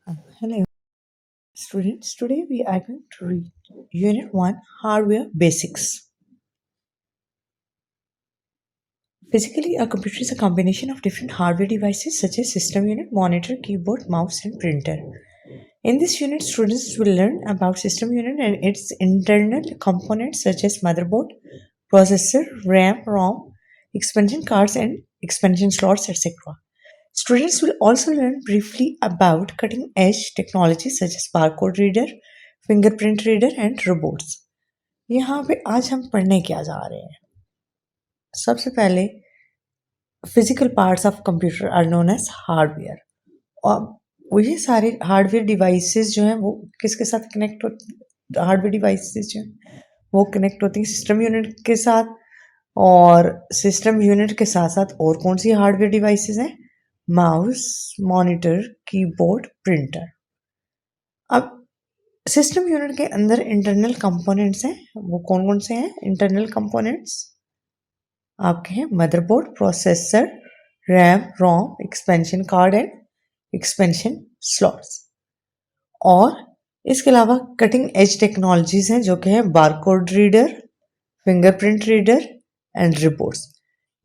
Hello, students. Today we are going to read Unit 1 Hardware Basics. Basically, a computer is a combination of different hardware devices such as system unit, monitor, keyboard, mouse, and printer. In this unit, students will learn about system unit and its internal components such as motherboard, processor, RAM, ROM, expansion cards, and expansion slots, etc. Students will also learn briefly about cutting edge technology such as barcode reader, fingerprint reader, and robots. यहाँ पे आज हम पढ़ने क्या जा रहे हैं? सबसे पहले physical parts of computer are known as hardware. और वो ये सारे हार्डवेयर डिवाइसेस जो हैं वो किसके साथ कनेक्ट होते, हार्डवेयर डिवाइसेस जो हैं वो कनेक्ट होती हैं सिस्टम यूनिट के साथ, और सिस्टम यूनिट के साथ साथ और कौन सी हार्डवेयर डिवाइसेस हैं? Mouse, monitor, keyboard, printer. अब सिस्टम यूनिट के अंदर इंटरनल कंपोनेंट्स हैं, वो कौन कौन से हैं? इंटरनल कंपोनेंट्स आपके हैं motherboard, processor, RAM, ROM, expansion card and expansion slots. और इसके अलावा कटिंग एज टेक्नोलॉजीज हैं जो कि हैं barcode reader, fingerprint reader and reports.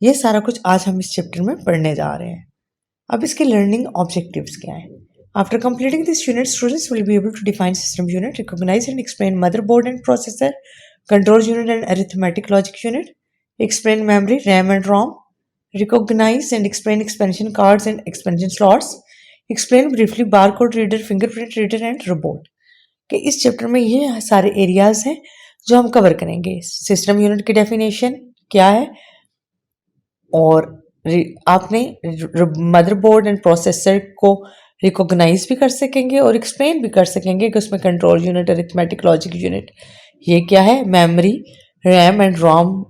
ये सारा कुछ आज हम इस चैप्टर में पढ़ने जा रहे हैं। अब इसके लर्निंग ऑब्जेक्टिव्स क्या हैं? After completing this unit, students will be able to define system unit, recognize and explain motherboard and processor, control unit and arithmetic logic unit, explain memory, RAM and ROM, recognize and explain expansion cards and expansion slots, explain briefly barcode reader, fingerprint reader and robot. कि इस chapter में ये सारे areas हैं जो हम cover करेंगे। System unit की डेफिनेशन क्या है, और आपने मदरबोर्ड एंड प्रोसेसर को रिकॉग्नाइज भी कर सकेंगे और एक्सप्लेन भी कर सकेंगे कि उसमें control unit, arithmetic logic unit ये क्या है, memory, RAM and ROM,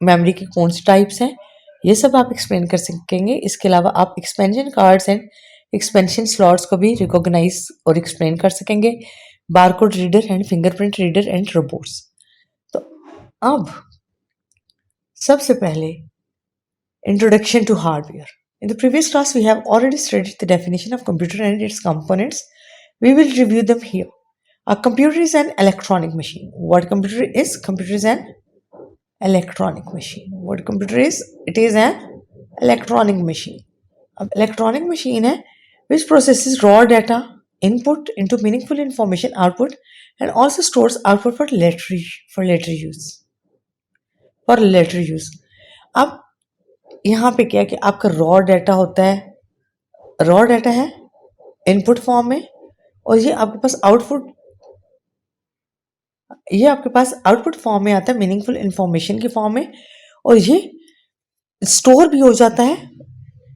memory के कौन से टाइप्स हैं, ये सब आप एक्सप्लेन कर सकेंगे। इसके अलावा आप expansion cards and expansion slots को भी रिकॉग्नाइज और एक्सप्लेन कर सकेंगे, barcode reader and fingerprint reader and robots. तो अब सबसे पहले Introduction to hardware. In the previous class, we have already studied the definition of computer and its components. We will review them here. A computer is an electronic machine. What computer is? Computer is an electronic machine. What computer is? It is an electronic machine. An electronic machine है which processes raw data input into meaningful information output and also stores output for later use. For later use. अब यहाँ पे क्या है कि आपका raw data होता है, रॉ डाटा है इनपुट फॉर्म में, और ये आपके पास आउटपुट फॉर्म में आता है मीनिंगफुल इंफॉर्मेशन के फॉर्म में, और ये स्टोर भी हो जाता है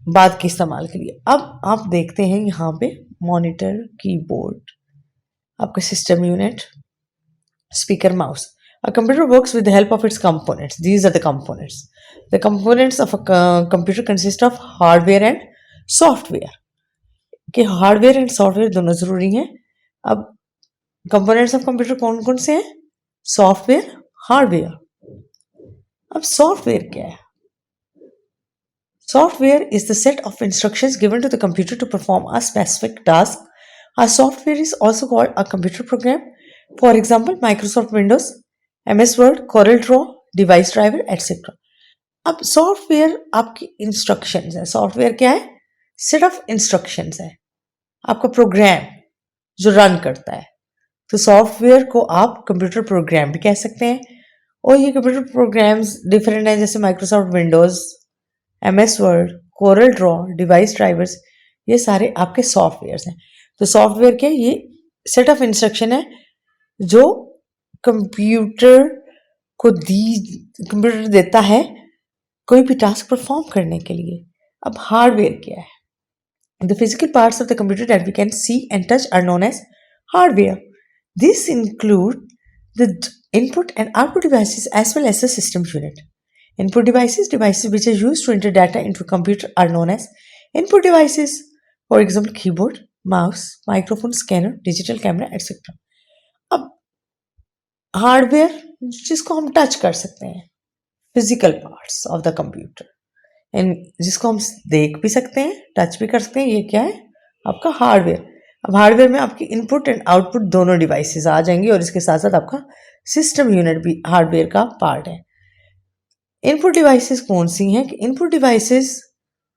बाद के इस्तेमाल के लिए। अब आप देखते हैं यहाँ पे मॉनिटर, कीबोर्ड, आपका system unit, speaker, mouse. A computer works with the help of its components. These are the components. The components of a computer consist of hardware and software. कि हार्डवेयर एंड सॉफ्टवेयर दोनों जरूरी हैं। अब components of computer कौन कौन से हैं? Software, hardware. अब सॉफ्टवेयर क्या है? Software is the set of instructions given to the computer to perform a specific task. A software is also called a computer program. For example, Microsoft Windows, MS Word, Corel Draw, device driver etcetera. अब software आपकी instructions है। Software क्या है? Set of instructions है, आपका programme जो run करता है। तो सॉफ्टवेयर को आप कंप्यूटर प्रोग्राम भी कह सकते हैं, और ये कंप्यूटर प्रोग्राम्स डिफरेंट हैं, जैसे Microsoft Windows, MS word, Corel Draw, device drivers, ये सारे आपके सॉफ्टवेयर्स हैं। तो सॉफ्टवेयर क्या है? ये सेट ऑफ इंस्ट्रक्शन है जो कंप्यूटर देता है कोई भी टास्क परफॉर्म करने के लिए। अब हार्डवेयर क्या है? The physical parts of the computer that we can see and touch are known as hardware. These include the input and output devices as well as the system unit. Input devices which are used to enter data into a computer are known as input devices. For example, keyboard, mouse, microphone, scanner, digital camera, etc. अब hardware जिसको हम touch कर सकते हैं, physical parts of the computer, and जिसको हम देख भी सकते हैं, टच भी कर सकते हैं, ये क्या है? आपका हार्डवेयर। अब हार्डवेयर में आपकी इनपुट एंड आउटपुट दोनों डिवाइसेस आ जाएंगी और इसके साथ साथ आपका सिस्टम यूनिट भी हार्डवेयर का पार्ट है। इनपुट डिवाइसेस कौन सी हैं कि इनपुट डिवाइसेस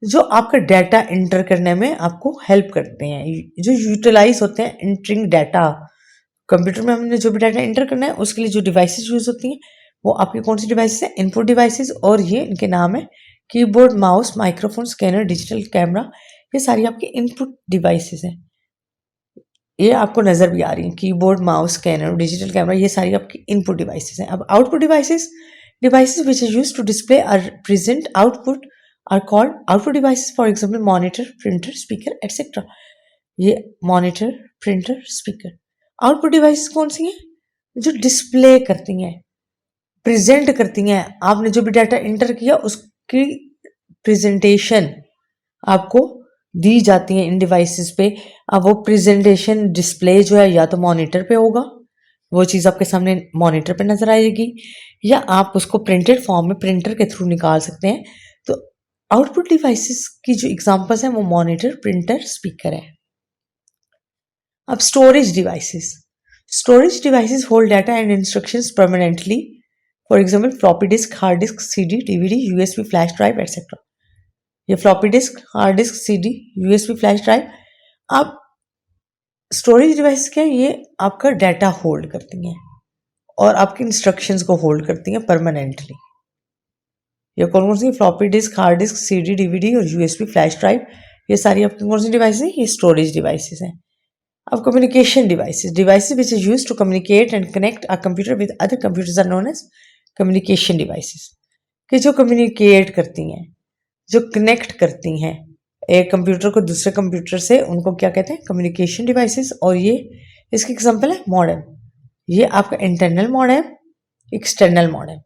जो आपका डाटा एंटर करने में आपको हेल्प करते हैं, जो यूटिलाइज होते हैं एंटरिंग डाटा। कंप्यूटर में हमने जो भी डाटा एंटर करना है उसके लिए जो डिवाइसेस यूज होती हैं वो आपकी कौन सी डिवाइसेस है, इनपुट डिवाइसेस। और ये इनके नाम है keyboard, mouse, microphone, scanner, digital camera. ये सारी आपकी इनपुट डिवाइसेस हैं। ये आपको नजर भी आ रही है, keyboard, mouse, scanner, digital camera, ये सारी आपकी इनपुट डिवाइसेस हैं। अब output devices, devices which are used to display or present output are called output devices. For example, monitor, printer, speaker, etc. ये monitor, printer, speaker. Output devices कौन सी हैं? जो display करती हैं, प्रेजेंट करती हैं। आपने जो भी डाटा एंटर किया उसकी प्रेजेंटेशन आपको दी जाती है इन डिवाइसेस पे। अब वो प्रेजेंटेशन डिस्प्ले जो है या तो मॉनिटर पे होगा, वो चीज़ आपके सामने मॉनिटर पे नजर आएगी, या आप उसको प्रिंटेड फॉर्म में प्रिंटर के थ्रू निकाल सकते हैं। तो आउटपुट डिवाइसेस की जो एग्जांपल्स हैं वो मॉनिटर, प्रिंटर, स्पीकर है। अब storage devices hold data and instructions permanently. For example floppy disk, hard disk, CD, DVD, USB, flash drive etcetera. ये floppy disk, hard disk, CD, USB, flash drive. अब storage device क्या है? ये आपका data hold करती हैं और आपके इंस्ट्रक्शंस को होल्ड करती हैं परमानेंटली। ये कौन सी? Floppy disk, hard disk, CD, DVD और यूएसबी, फ्लैश ड्राइव। ये सारी आपकी कौन सी डिवाइस है? ये स्टोरेज डिवाइसेस हैं। अब communication devices, devices which is used to communicate and connect a computer with other computers are known as communication devices. कि जो कम्युनिकेट करती हैं, जो कनेक्ट करती हैं एक कंप्यूटर को दूसरे कंप्यूटर से, उनको क्या कहते हैं? Communication devices. और ये इसकी एग्जांपल है मॉडेम। ये आपका इंटरनल मॉडेम, एक्सटर्नल मॉडेम।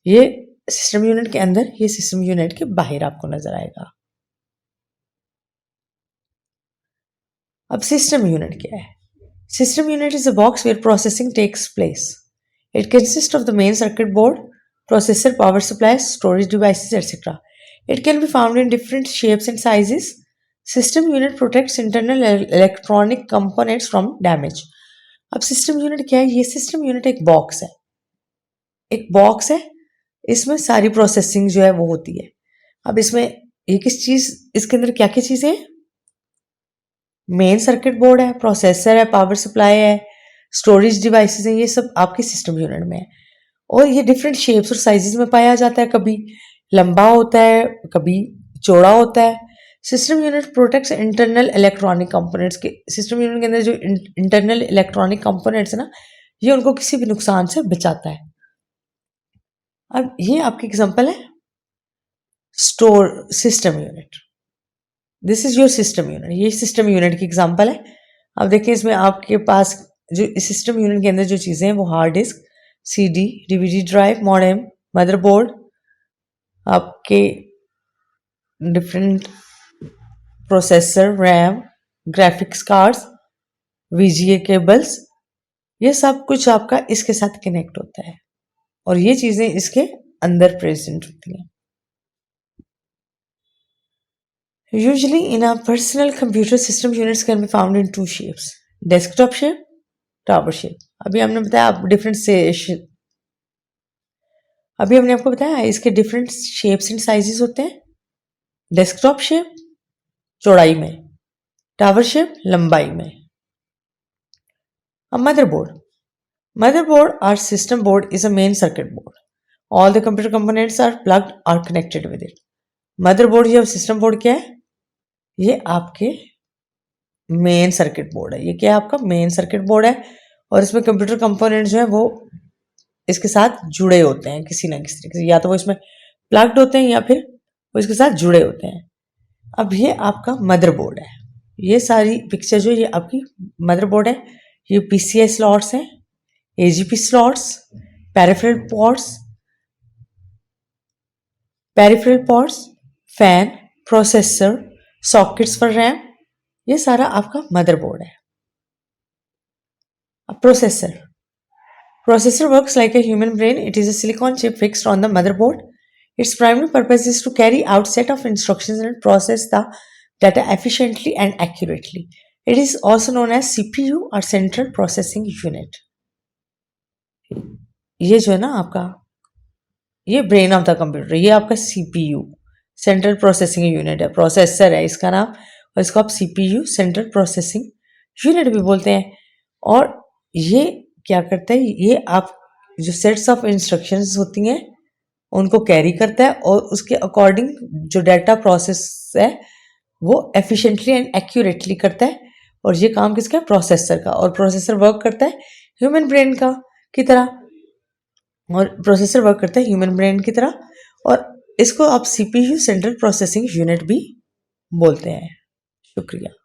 ये सिस्टम यूनिट के अंदर, ये सिस्टम यूनिट के बाहर आपको नजर आएगा। अब सिस्टम यूनिट क्या है? System unit is a box where processing takes place. It consist of the main circuit board, processor, power supply, storage devices etcetera. It can be found in different shapes and sizes. System unit protects internal electronic components from damage. अब system unit क्या है? ये system unit एक box है, एक box है। इसमें सारी प्रोसेसिंग जो है वो होती है। अब इसमें ये किस चीज, इसके अंदर क्या क्या चीजें हैं? मेन सर्किट बोर्ड है, प्रोसेसर है, पावर सप्लाई है, स्टोरेज डिवाइसेस हैं। ये सब आपके सिस्टम यूनिट में है और ये डिफरेंट शेप्स और साइजेस में पाया जाता है। कभी लंबा होता है, कभी चौड़ा होता है। System unit protects internal electronic components के। सिस्टम यूनिट के अंदर जो इंटरनल इलेक्ट्रॉनिक कंपोनेंट्स है ना, ये उनको किसी भी नुकसान से बचाता है। अब ये आपकी एग्जांपल है store system unit. This is your system unit. ये सिस्टम यूनिट की एग्जांपल है। अब देखिए इसमें आपके पास जो सिस्टम यूनिट के अंदर जो चीजें हैं वो hard disk, CD, DVD drive, modem, motherboard, आपके different processor, RAM, graphics cards, VGA cables, ये सब कुछ आपका इसके साथ कनेक्ट होता है और ये चीजें इसके अंदर प्रेजेंट होती हैं। Usually in a personal computer system units can be found in two shapes, desktop shape, tower shape. अभी हमने बताया आप डिफरेंट से अभी हमने आपको बताया इसके डिफरेंट शेप्स एंड साइजेस होते हैं। डेस्कटॉप शेप चौड़ाई में, टावर शेप लंबाई में। A motherboard. Motherboard or system board is a main circuit board. All the computer components are plugged or connected with it. Motherboard या system board क्या है? ये आपके मेन सर्किट बोर्ड है। ये क्या है? आपका मेन सर्किट बोर्ड है और इसमें कंप्यूटर कंपोनेंट जो है वो इसके साथ जुड़े होते हैं किसी ना किसी तरीके से, या तो वो इसमें प्लग्ड होते हैं या फिर वो इसके साथ जुड़े होते हैं। अब ये आपका मदरबोर्ड है। ये सारी पिक्चर जो ये आपकी मदरबोर्ड है। ये पीसीआई स्लॉट्स हैं, AGP slots, peripheral ports, fan, processor, sockets for RAM, ये सारा आपका मदरबोर्ड है। अब processor works like a human brain. It is a silicon chip fixed on the motherboard. Its primary purpose is to carry out set of instructions and process the data efficiently and accurately. It is also known as CPU or Central Processing Unit. ये जो है ना आपका, ये brain of the computer, ये आपका CPU central processing unit है, processor है इसका नाम, और इसको आप CPU सेंट्रल प्रोसेसिंग यूनिट भी बोलते हैं। और ये क्या करता है, ये आप जो सेट्स ऑफ इंस्ट्रक्शंस होती हैं उनको कैरी करता है और उसके अकॉर्डिंग जो डाटा प्रोसेस है वो एफिशिएंटली एंड एक्यूरेटली करता है। और ये काम किसका है, प्रोसेसर का। और प्रोसेसर वर्क करता है ह्यूमन ब्रेन का की तरह, और प्रोसेसर वर्क करता है ह्यूमन ब्रेन की तरह। और इसको आप CPU सेंट्रल प्रोसेसिंग यूनिट भी बोलते हैं। शुक्रिया।